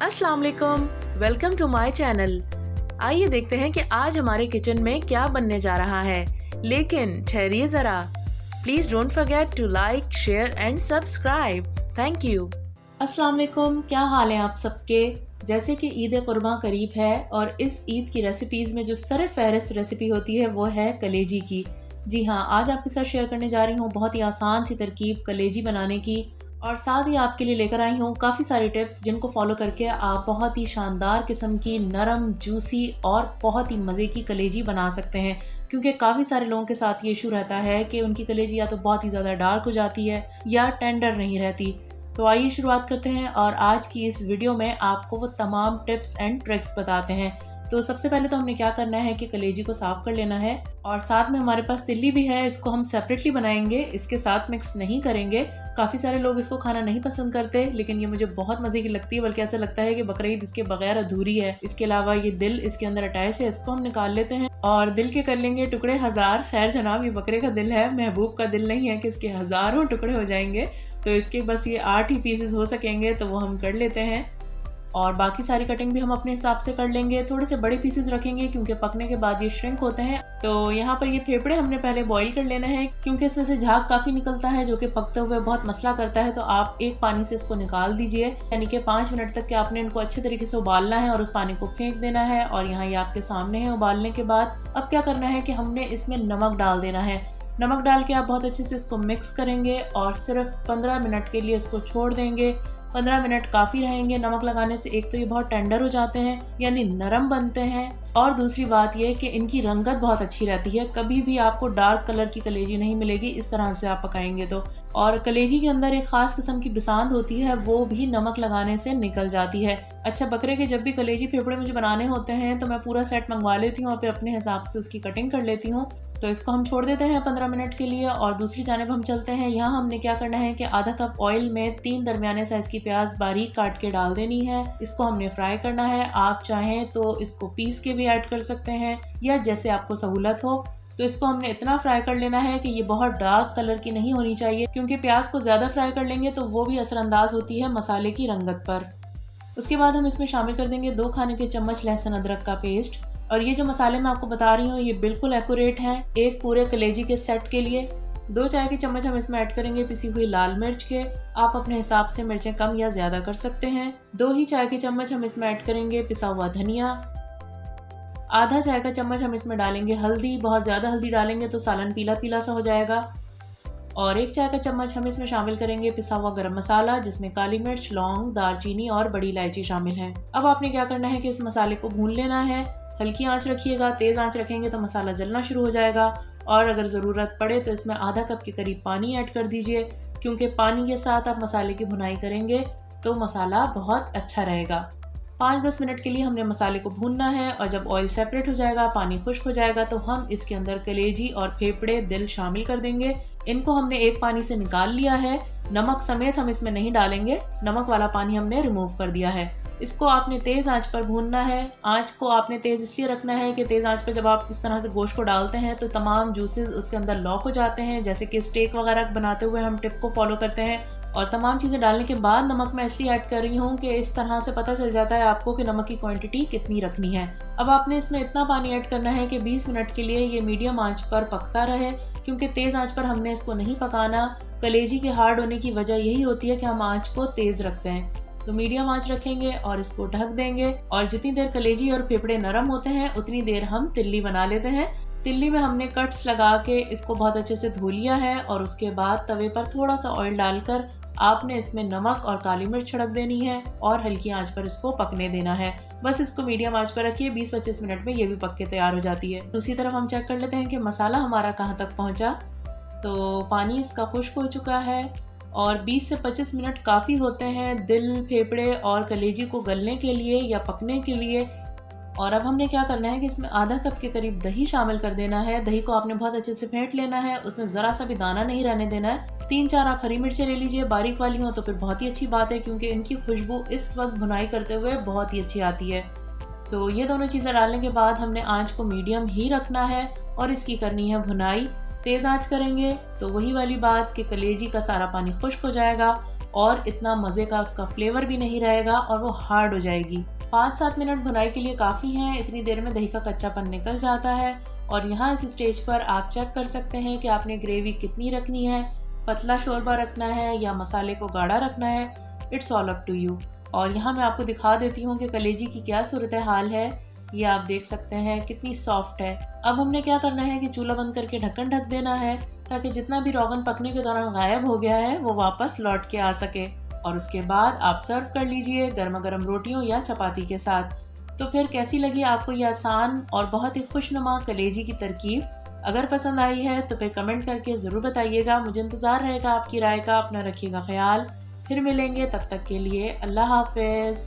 अस्सलाम वालेकुम, welcome to my channel. आइए देखते हैं कि आज हमारे किचन में क्या बनने जा रहा है। लेकिन ठहरिए ज़रा, please don't forget to like, share and subscribe. Thank you. अस्सलाम वालेकुम, क्या हाल है आप सबके। जैसे कि ईद कुर्बां करीब है और इस ईद की रेसिपीज़ में जो सर फहरिस्त रेसिपी होती है वो है कलेजी की। जी हाँ, आज आपके साथ शेयर करने जा रही हूँ बहुत ही आसान सी तरकीब कलेजी बनाने की, और साथ ही आपके लिए लेकर आई हूँ काफ़ी सारे टिप्स जिनको फॉलो करके आप बहुत ही शानदार किस्म की नरम, जूसी और बहुत ही मज़े की कलेजी बना सकते हैं। क्योंकि काफ़ी सारे लोगों के साथ ये इशू रहता है कि उनकी कलेजी या तो बहुत ही ज़्यादा डार्क हो जाती है या टेंडर नहीं रहती। तो आइए शुरुआत करते हैं और आज की इस वीडियो में आपको वो तमाम टिप्स एंड ट्रिक्स बताते हैं। तो सबसे पहले तो हमने क्या करना है कि कलेजी को साफ़ कर लेना है, और साथ में हमारे पास तिल्ली भी है, इसको हम सेपरेटली बनाएंगे, इसके साथ मिक्स नहीं करेंगे। काफ़ी सारे लोग इसको खाना नहीं पसंद करते, लेकिन ये मुझे बहुत मज़े की लगती है, बल्कि ऐसा लगता है कि बकरीद इसके बगैर अधूरी है। इसके अलावा ये दिल इसके अंदर अटैच है, इसको हम निकाल लेते हैं और दिल के कर लेंगे टुकड़े 1000। खैर जनाब, ये बकरे का दिल है, महबूब का दिल नहीं है कि इसके हज़ारों टुकड़े हो जाएंगे। तो इसके बस ये 8 ही पीसेस हो सकेंगे, तो वो हम कर लेते हैं। और बाकी सारी कटिंग भी हम अपने हिसाब से कर लेंगे। थोड़े से बड़े पीसेस रखेंगे क्योंकि पकने के बाद ये श्रिंक होते हैं। तो यहाँ पर ये फेफड़े हमने पहले बॉईल कर लेना है, क्योंकि इसमें से झाग काफ़ी निकलता है जो कि पकते हुए बहुत मसला करता है। तो आप एक पानी से इसको निकाल दीजिए, यानी कि 5 मिनट तक के आपने इनको अच्छे तरीके से उबालना है और उस पानी को फेंक देना है। और यहाँ ये आपके सामने है। उबालने के बाद अब क्या करना है कि हमने इसमें नमक डाल देना है। नमक डाल के आप बहुत अच्छे से इसको मिक्स करेंगे और सिर्फ 15 मिनट के लिए इसको छोड़ देंगे। 15 मिनट काफ़ी रहेंगे। नमक लगाने से एक तो ये बहुत टेंडर हो जाते हैं, यानी नरम बनते हैं, और दूसरी बात ये कि इनकी रंगत बहुत अच्छी रहती है। कभी भी आपको डार्क कलर की कलेजी नहीं मिलेगी इस तरह से आप पकाएंगे तो। और कलेजी के अंदर एक ख़ास किस्म की बिसांत होती है, वो भी नमक लगाने से निकल जाती है। अच्छा, बकरे के जब भी कलेजी फेफड़े मुझे बनाने होते हैं तो मैं पूरा सेट मंगवा लेती हूँ और फिर अपने हिसाब से उसकी कटिंग कर लेती हूँ। तो इसको हम छोड़ देते हैं 15 मिनट के लिए और दूसरी जानिब हम चलते हैं। यहाँ हमने क्या करना है कि आधा कप ऑयल में 3 दरमियाने साइज़ की प्याज बारीक काट के डाल देनी है। इसको हमने फ्राई करना है। आप चाहें तो इसको पीस के भी ऐड कर सकते हैं या जैसे आपको सहूलत हो। तो इसको हमने इतना फ्राई कर लेना है कि ये बहुत डार्क कलर की नहीं होनी चाहिए, क्योंकि प्याज को ज़्यादा फ्राई कर लेंगे तो वो भी असरअंदाज होती है मसाले की रंगत पर। उसके बाद हम इसमें शामिल कर देंगे 2 खाने के चम्मच लहसुन अदरक का पेस्ट। और ये जो मसाले मैं आपको बता रही हूँ ये बिल्कुल एक्यूरेट हैं एक पूरे कलेजी के सेट के लिए। 2 चाय के चम्मच हम इसमें ऐड करेंगे पिसी हुई लाल मिर्च के। आप अपने हिसाब से मिर्चें कम या ज़्यादा कर सकते हैं। 2 ही चाय के चम्मच हम इसमें ऐड करेंगे पिसा हुआ धनिया। आधा चाय का चम्मच हम इसमें डालेंगे हल्दी। बहुत ज़्यादा हल्दी डालेंगे तो सालन पीला पीला सा हो जाएगा। और 1 चाय का चम्मच हम इसमें शामिल करेंगे पिसा हुआ गरम मसाला, जिसमें काली मिर्च, लौंग, दालचीनी और बड़ी इलायची शामिल है। अब आपने क्या करना है कि इस मसाले को भून लेना है। हल्की आंच रखिएगा, तेज़ आंच रखेंगे तो मसाला जलना शुरू हो जाएगा। और अगर ज़रूरत पड़े तो इसमें आधा कप के करीब पानी ऐड कर दीजिए, क्योंकि पानी के साथ आप मसाले की भुनाई करेंगे तो मसाला बहुत अच्छा रहेगा। 5-10 मिनट के लिए हमने मसाले को भूनना है, और जब ऑयल सेपरेट हो जाएगा, पानी खुश्क हो जाएगा, तो हम इसके अंदर कलेजी और फेफड़े, दिल शामिल कर देंगे। इनको हमने एक पानी से निकाल लिया है। नमक समेत हम इसमें नहीं डालेंगे, नमक वाला पानी हमने रिमूव कर दिया है। इसको आपने तेज़ आंच पर भूनना है। आंच को आपने तेज़ इसलिए रखना है कि तेज़ आंच पर जब आप इस तरह से गोश्त को डालते हैं तो तमाम जूसेस उसके अंदर लॉक हो जाते हैं, जैसे कि स्टेक वगैरह बनाते हुए हम टिप को फॉलो करते हैं। और तमाम चीज़ें डालने के बाद नमक मैं इसलिए ऐड कर रही हूँ कि इस तरह से पता चल जाता है आपको कि नमक की क्वांटिटी कितनी रखनी है। अब आपने इसमें इतना पानी ऐड करना है कि 20 मिनट के लिए ये मीडियम आंच पर पकता रहे, क्योंकि तेज़ आंच पर हमने इसको नहीं पकाना। कलेजी के हार्ड होने की वजह यही होती है कि हम आंच को तेज़ रखते हैं। तो मीडियम आंच रखेंगे और इसको ढक देंगे, और जितनी देर कलेजी और फेफड़े नरम होते हैं उतनी देर हम तिल्ली बना लेते हैं। तिल्ली में हमने कट्स लगा के इसको बहुत अच्छे से धो लिया है, और उसके बाद तवे पर थोड़ा सा ऑयल डालकर आपने इसमें नमक और काली मिर्च छिड़क देनी है और हल्की आंच पर इसको पकने देना है। बस इसको मीडियम आंच पर रखिए, 20-25 मिनट में ये भी पक के तैयार हो जाती है। दूसरी तरफ हम चेक कर लेते हैं कि मसाला हमारा कहाँ तक पहुँचा। तो पानी इसका खुश्क हो चुका है और 20 से 25 मिनट काफ़ी होते हैं दिल, फेफड़े और कलेजी को गलने के लिए या पकने के लिए। और अब हमने क्या करना है कि इसमें आधा कप के करीब दही शामिल कर देना है। दही को आपने बहुत अच्छे से फेंट लेना है, उसमें ज़रा सा भी दाना नहीं रहने देना है। 3-4 आप हरी मिर्चें ले लीजिए, बारीक वाली हो तो फिर बहुत ही अच्छी बात है, क्योंकि इनकी खुशबू इस वक्त भुनाई करते हुए बहुत ही अच्छी आती है। तो ये दोनों चीज़ें डालने के बाद हमने आँच को मीडियम ही रखना है और इसकी करनी है भुनाई। तेज़ आंच करेंगे तो वही वाली बात कि कलेजी का सारा पानी खुश्क हो जाएगा और इतना मज़े का उसका फ्लेवर भी नहीं रहेगा और वो हार्ड हो जाएगी। 5-7 मिनट भुनाई के लिए काफ़ी हैं। इतनी देर में दही का कच्चापन निकल जाता है और यहाँ इस स्टेज पर आप चेक कर सकते हैं कि आपने ग्रेवी कितनी रखनी है, पतला शोरबा रखना है या मसाले को गाढ़ा रखना है। It's all up to you. और यहाँ मैं आपको दिखा देती हूँ कि कलेजी की क्या सूरत हाल है। ये आप देख सकते हैं कितनी सॉफ्ट है। अब हमने क्या करना है कि चूल्हा बंद करके ढक्कन ढक देना है ताकि जितना भी रोगन पकने के दौरान गायब हो गया है वो वापस लौट के आ सके। और उसके बाद आप सर्व कर लीजिए गर्मा गर्म रोटियों या चपाती के साथ। तो फिर कैसी लगी आपको ये आसान और बहुत ही खुशनुमा कलेजी की तरकीब? अगर पसंद आई है तो फिर कमेंट करके ज़रूर बताइएगा। मुझे इंतज़ार रहेगा आपकी राय का। अपना रखिएगा ख्याल। फिर मिलेंगे, तब तक के लिए अल्लाह हाफिज़।